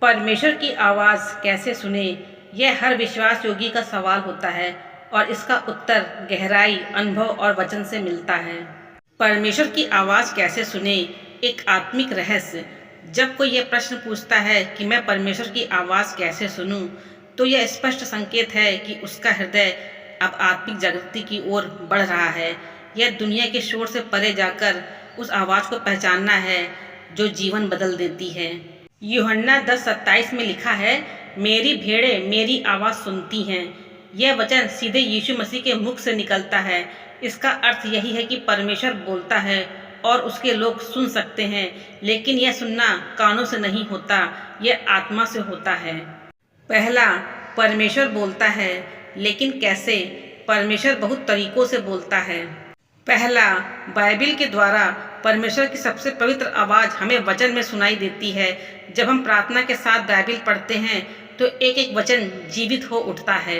परमेश्वर की आवाज़ कैसे सुने, यह हर विश्वास योगी का सवाल होता है और इसका उत्तर गहराई, अनुभव और वचन से मिलता है। परमेश्वर की आवाज़ कैसे सुने, एक आत्मिक रहस्य। जब कोई यह प्रश्न पूछता है कि मैं परमेश्वर की आवाज़ कैसे सुनूं, तो यह स्पष्ट संकेत है कि उसका हृदय अब आत्मिक जागृति की ओर बढ़ रहा है। यह दुनिया के शोर से परे जाकर उस आवाज़ को पहचानना है जो जीवन बदल देती है। यूहन्ना 10:27 में लिखा है, मेरी भेड़ें मेरी आवाज़ सुनती हैं। यह वचन सीधे यीशु मसीह के मुख से निकलता है। इसका अर्थ यही है कि परमेश्वर बोलता है और उसके लोग सुन सकते हैं, लेकिन यह सुनना कानों से नहीं होता, यह आत्मा से होता है। पहला, परमेश्वर बोलता है, लेकिन कैसे? परमेश्वर बहुत तरीकों से बोलता है। पहला, बाइबिल के द्वारा परमेश्वर की सबसे पवित्र आवाज़ हमें वचन में सुनाई देती है। जब हम प्रार्थना के साथ बाइबिल पढ़ते हैं तो एक एक वचन जीवित हो उठता है।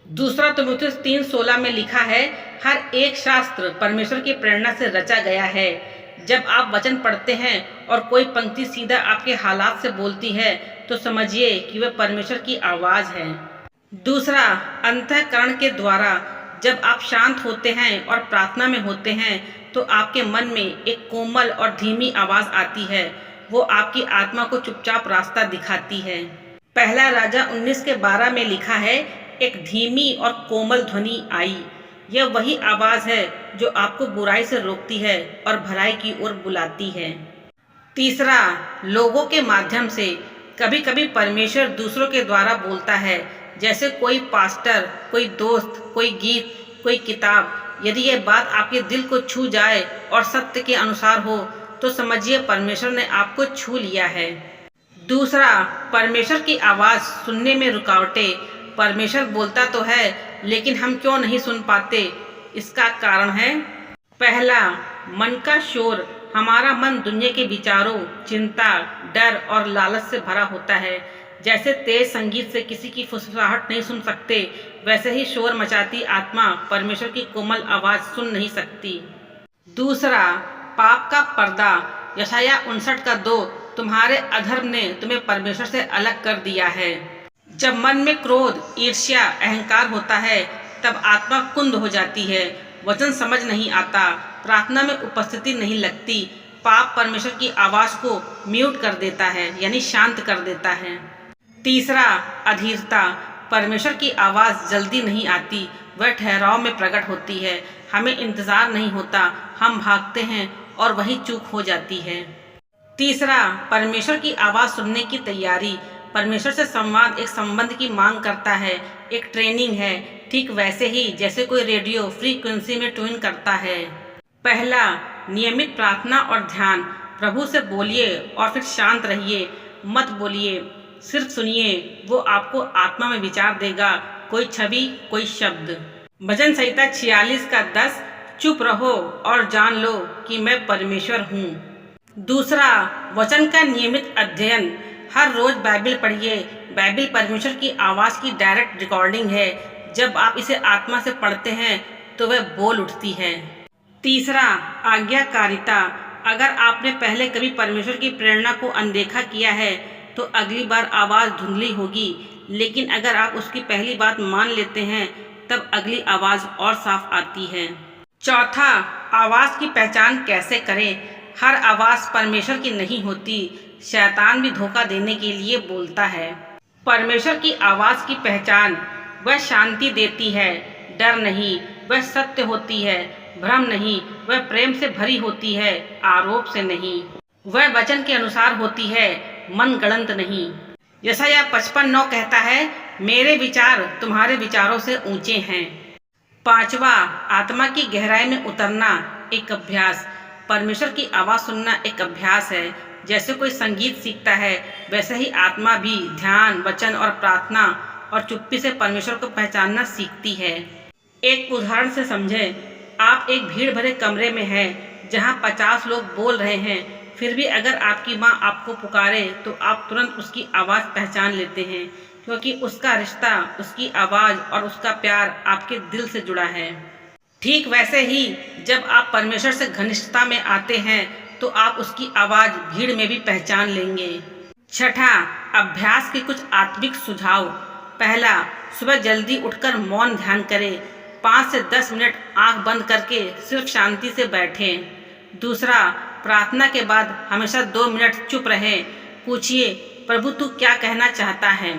दूसरा तीमुथियुस 3:16 में लिखा है, हर एक शास्त्र परमेश्वर की प्रेरणा से रचा गया है। जब आप वचन पढ़ते हैं और कोई पंक्ति सीधा आपके हालात से बोलती है तो समझिए कि वह परमेश्वर की आवाज़ है। दूसरा, अंतःकरण के द्वारा जब आप शांत होते हैं और प्रार्थना में होते हैं तो आपके मन में एक कोमल और धीमी आवाज़ आती है। वो आपकी आत्मा को चुपचाप रास्ता दिखाती है। पहला राजा 19:12 में लिखा है, एक धीमी और कोमल ध्वनि आई। यह वही आवाज़ है जो आपको बुराई से रोकती है और भलाई की ओर बुलाती है। तीसरा, लोगों के माध्यम से। कभी कभी परमेश्वर दूसरों के द्वारा बोलता है, जैसे कोई पास्टर, कोई दोस्त, कोई गीत, कोई किताब। यदि यह बात आपके दिल को छू जाए और सत्य के अनुसार हो तो समझिए परमेश्वर ने आपको छू लिया है। दूसरा, परमेश्वर की आवाज़ सुनने में रुकावटें। परमेश्वर बोलता तो है, लेकिन हम क्यों नहीं सुन पाते? इसका कारण है, पहला, मन का शोर। हमारा मन दुनिया के विचारों, चिंता, डर और लालच से भरा होता है। जैसे तेज संगीत से किसी की फुसफुसाहट नहीं सुन सकते, वैसे ही शोर मचाती आत्मा परमेश्वर की कोमल आवाज़ सुन नहीं सकती। दूसरा, पाप का पर्दा। यशायाह 59:2, तुम्हारे अधर्म ने तुम्हें परमेश्वर से अलग कर दिया है। जब मन में क्रोध, ईर्ष्या, अहंकार होता है तब आत्मा कुंद हो जाती है। वचन समझ नहीं आता, प्रार्थना में उपस्थिति नहीं लगती। पाप परमेश्वर की आवाज़ को म्यूट कर देता है, यानी शांत कर देता है। तीसरा, अधीरता। परमेश्वर की आवाज़ जल्दी नहीं आती, वह ठहराव में प्रकट होती है। हमें इंतज़ार नहीं होता, हम भागते हैं और वही चूक हो जाती है। तीसरा, परमेश्वर की आवाज़ सुनने की तैयारी। परमेश्वर से संवाद एक संबंध की मांग करता है, एक ट्रेनिंग है, ठीक वैसे ही जैसे कोई रेडियो फ्रीक्वेंसी में ट्यून करता है। पहला, नियमित प्रार्थना और ध्यान। प्रभु से बोलिए और फिर शांत रहिए, मत बोलिए, सिर्फ सुनिए। वो आपको आत्मा में विचार देगा, कोई छवि, कोई शब्द। भजन संहिता 46:10, चुप रहो और जान लो कि मैं परमेश्वर हूँ। दूसरा, वचन का नियमित अध्ययन। हर रोज बाइबिल पढ़िए। बाइबिल परमेश्वर की आवाज़ की डायरेक्ट रिकॉर्डिंग है। जब आप इसे आत्मा से पढ़ते हैं तो वह बोल उठती है। तीसरा, आज्ञाकारिता। अगर आपने पहले कभी परमेश्वर की प्रेरणा को अनदेखा किया है तो अगली बार आवाज़ धुंधली होगी, लेकिन अगर आप उसकी पहली बात मान लेते हैं तब अगली आवाज़ और साफ आती है। चौथा, आवाज़ की पहचान कैसे करें। हर आवाज़ परमेश्वर की नहीं होती, शैतान भी धोखा देने के लिए बोलता है। परमेश्वर की आवाज़ की पहचान, वह शांति देती है, डर नहीं, वह सत्य होती है, भ्रम नहीं, वह प्रेम से भरी होती है, आरोप से नहीं। वह वचन के अनुसार होती है, मन गढ़ंत नहीं। यशायाह 55:9 कहता है, मेरे विचार तुम्हारे विचारों से ऊंचे हैं। पांचवा, आत्मा की गहराई में उतरना, एक अभ्यास। परमेश्वर की आवाज़ सुनना एक अभ्यास है। जैसे कोई संगीत सीखता है, वैसे ही आत्मा भी ध्यान, वचन और प्रार्थना और चुप्पी से परमेश्वर को पहचानना सीखती है। एक उदाहरण से समझें, आप एक भीड़ भरे कमरे में हैं जहां 50 लोग बोल रहे हैं। फिर भी अगर आपकी माँ आपको पुकारे तो आप तुरंत उसकी आवाज़ पहचान लेते हैं, क्योंकि उसका रिश्ता, उसकी आवाज़ और उसका प्यार आपके दिल से जुड़ा है। ठीक वैसे ही जब आप परमेश्वर से घनिष्ठता में आते हैं तो आप उसकी आवाज़ भीड़ में भी पहचान लेंगे। छठा, अभ्यास के कुछ आत्मिक सुझाव। पहला, सुबह जल्दी उठकर मौन ध्यान करें। 5 से 10 मिनट आंख बंद करके सिर्फ शांति से बैठें। दूसरा, प्रार्थना के बाद हमेशा 2 मिनट चुप रहें। पूछिए, प्रभु तू क्या कहना चाहता है।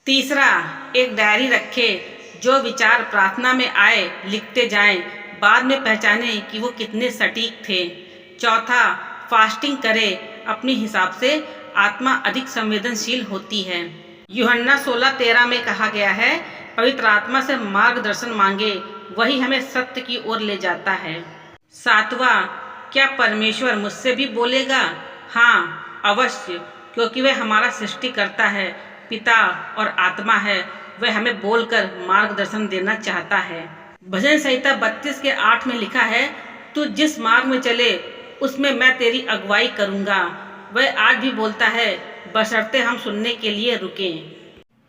तीसरा, एक डायरी रखें। जो विचार प्रार्थना में आए लिखते जाएं। बाद में पहचानें कि वो कितने सटीक थे। चौथा, फास्टिंग करें। अपने हिसाब से आत्मा अधिक संवेदनशील होती है। यूहन्ना 16:13 में कहा गया है, पवित्र आत्मा से मार्गदर्शन मांगे, वही हमें सत्य की ओर ले जाता है। सातवां, क्या परमेश्वर मुझसे भी बोलेगा? हाँ, अवश्य, क्योंकि वह हमारा सृष्टिकर्ता है, पिता और आत्मा है। वह हमें बोलकर मार्गदर्शन देना चाहता है। भजन संहिता 32:8 में लिखा है, तू जिस मार्ग में चले उसमें मैं तेरी अगुवाई करूँगा। वह आज भी बोलता है, बशर्ते हम सुनने के लिए रुकें।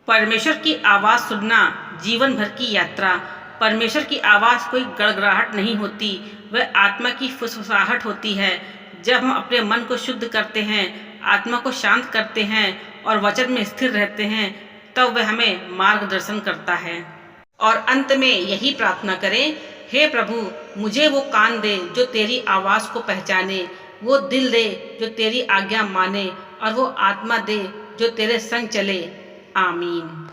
परमेश्वर की आवाज़ सुनना जीवन भर की यात्रा। परमेश्वर की आवाज़ कोई गड़गड़ाहट नहीं होती, वह आत्मा की फुसफुसाहट होती है। जब हम अपने मन को शुद्ध करते हैं, आत्मा को शांत करते हैं और वचन में स्थिर रहते हैं, तब वह हमें मार्गदर्शन करता है। और अंत में यही प्रार्थना करें, हे प्रभु, मुझे वो कान दे जो तेरी आवाज़ को पहचाने, वो दिल दे जो तेरी आज्ञा माने, और वो आत्मा दे जो तेरे संग चले। आमीन।